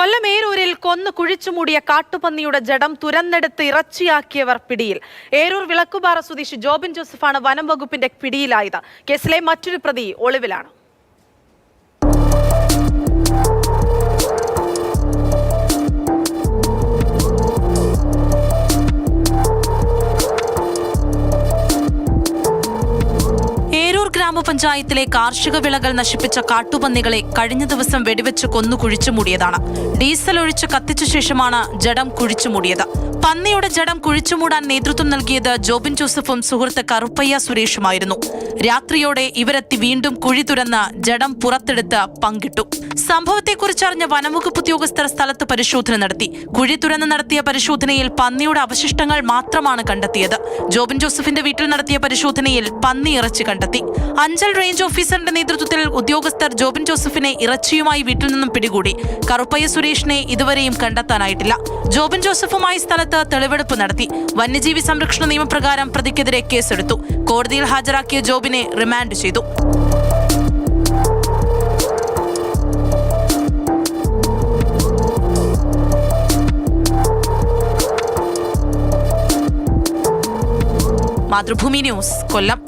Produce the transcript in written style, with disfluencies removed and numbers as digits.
കൊല്ലം ഏരൂരിൽ കൊന്നു കുഴിച്ചുമൂടിയ കാട്ടുപന്നിയുടെ ജഡം തുരന്നെടുത്ത് ഇറച്ചിയാക്കിയവർ പിടിയിൽ. ഏരൂർ വിളക്കുപാറ സ്വദേശി ജോബിൻ ജോസഫാണ് വനം വകുപ്പിന്റെ പിടിയിലായത്. കേസിലെ മറ്റൊരു പ്രതി ഒളിവിലാണ്. ഗ്രാമപഞ്ചായത്തിലെ കാർഷിക വിളകൾ നശിപ്പിച്ച കാട്ടുപന്നികളെ കഴിഞ്ഞ ദിവസം വെടിവെച്ച് കൊന്നു കുഴിച്ചുമൂടിയതാണ്. ഡീസൽ ഒഴിച്ച് കത്തിച്ച ശേഷമാണ് ജഡം കുഴിച്ചുമൂടിയത്. പന്നിയുടെ ജഡം കുഴിച്ചുമൂടാൻ നേതൃത്വം നൽകിയത് ജോബിൻ ജോസഫും സുഹൃത്ത് കറുപ്പയ്യ സുരേഷുമായിരുന്നു. രാത്രിയോടെ ഇവരെത്തി വീണ്ടും കുഴി തുരന്ന് ജഡം പുറത്തെടുത്ത് പങ്കിട്ടു. സംഭവത്തെക്കുറിച്ചറിഞ്ഞ വനംവകുപ്പ് ഉദ്യോഗസ്ഥർ സ്ഥലത്ത് പരിശോധന നടത്തി. കുഴി തുരന്ന് നടത്തിയ പരിശോധനയിൽ പന്നിയുടെ അവശിഷ്ടങ്ങൾ മാത്രമാണ് കണ്ടെത്തിയത്. ജോബിൻ ജോസഫിന്റെ വീട്ടിൽ നടത്തിയ പരിശോധനയിൽ പന്നി ഇറച്ചി കണ്ടെത്തി. അഞ്ചൽ റേഞ്ച് ഓഫീസറിന്റെ നേതൃത്വത്തിൽ ഉദ്യോഗസ്ഥർ ജോബിൻ ജോസഫിനെ ഇറച്ചിയുമായി വീട്ടിൽ നിന്നും പിടികൂടി. കറുപ്പയ്യ സുരേഷിനെ ഇതുവരെയും കണ്ടെത്താനായിട്ടില്ല. ജോബിൻ ജോസഫുമായി സ്ഥലത്ത് തെളിവെടുപ്പ് നടത്തി. വന്യജീവി സംരക്ഷണ നിയമപ്രകാരം പ്രതിക്കെതിരെ കേസെടുത്തു. കോടതിയിൽ ഹാജരാക്കിയ ജോബിനെ റിമാൻഡ് ചെയ്തു. മാതൃഭൂമി ന്യൂസ്, കൊല്ലം.